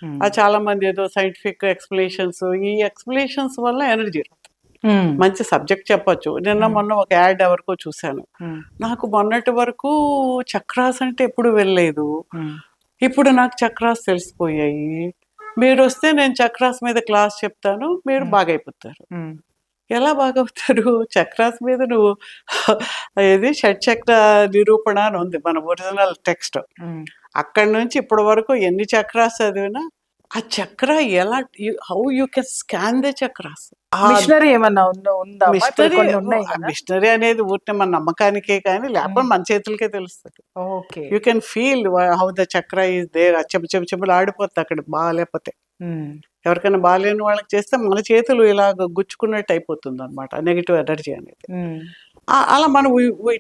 హ్మ్. చాలా మంది ఏదో సైంటిఫిక్ ఎక్స్ప్లెనేషన్స్, ఈ ఎక్స్ప్లెనేషన్స్ వల్ల ఎనర్జీ రాదు. హ్మ్. మంచి సబ్జెక్ట్ చెప్పొచ్చు. నిన్న మొన్న ఒక యాడ్ ఎవరికో చూశాను. హ్మ్. నాకు మొన్నటి వరకు చక్రాస్ అంటే ఎప్పుడు వెళ్ళలేదు. హ్మ్. ఇప్పుడు నాకు చక్రాస్ తెలిసిపోయాయి. మీరొస్తే నేను చక్రాస్ మీద క్లాస్ చెప్తాను. మీరు బాగైపోతారు. హ్మ్. ఎలా బాగవుతారు? చక్రాస్ మీద నువ్వు ఏది షట్చక్ర నిరూపణ అని ఉంది మన ఒరిజినల్ టెక్స్ట్. హ్మ్. అక్కడి నుంచి ఇప్పటి వరకు ఎన్ని చక్రాస్ చదివినా ఆ చక్ర ఎలా how you can scan the chakras. Machinery ఏమన్నా ఉందా అమ్మా? ఇప్పుడు మిషనరీ కొన్ని ఉన్నాయి కదా. మిషనరీ అనేది ఊరికే మన నమ్మకానికే కానీ లేకపోతే మన చేతులకే తెలుస్తుంది. Okay. You can feel how the చక్ర ఈజ్ దేర్. చెప్పులు ఆడిపోతుంది అక్కడ బాగాలేకపోతే. హ్మ్. ఎవరికైనా బాగాలేని వాళ్ళకి చేస్తే మన చేతులు ఇలాగ గుచ్చుకున్నట్టు అయిపోతుంది అనమాట నెగిటివ్ ఎనర్జీ అనేది. హ్మ్. అలా మనం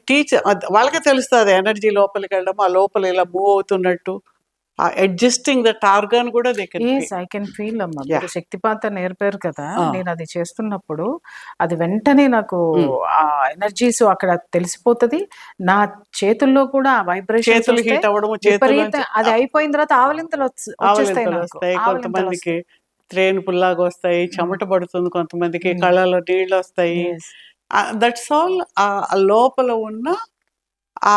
టీచ్ వాళ్ళకే తెలుస్తుంది ఎనర్జీ లోపలికి వెళ్ళడం, ఆ లోపల ఇలా మూవ్ అవుతున్నట్టు, ఆ అడ్జస్టింగ్ దట్ ఆర్గాన్ కూడా they can yes, feel. I can feel అమ్మా. యా. మీరు శక్తిపాత నేర్పారు కదా, నేను అది చేస్తున్నప్పుడు అది వెంటనే నాకు ఆ ఎనర్జీస్ అక్కడ తెలిసిపోతుంది. నా చేతుల్లో కూడా వైబ్రేషన్స్ చేతులు వస్తాయి హీట్ అవ్వడము, విపరీత. చేతుల్లోంచి అది అయిపోయిన తర్వాత ఆవలింతలు వచ్చేస్తాయి ఆవలింతలు నాకు. వస్తాయి, ఆవలింతలు కొంతమందికి వస్తాయి. త్రేనుపుల్లాగా వస్తాయి, చెమట పడుతుంది, కొంతమందికి కళ్ళలో నీళ్ళు వస్తాయి. ఎస్. That's all. ఆ లోపల ఉన్న ఆ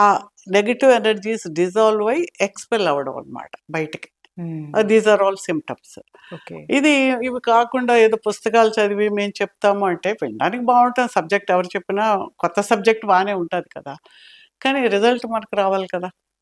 నెగిటివ్ ఎనర్జీస్ డిజాల్వ్ అయ్యి ఎక్స్పెల్ అవ్వడం అనమాట బయటికి. These are all symptoms. Okay. ఇవి కాకుండా ఏదో పుస్తకాలు చదివి మేము చెప్తాము అంటే వినడానికి బాగుంటుంది. సబ్జెక్ట్ ఎవరు చెప్పినా కొత్త సబ్జెక్ట్ బాగానే ఉంటుంది కదా, కానీ రిజల్ట్ మనకు రావాలి కదా.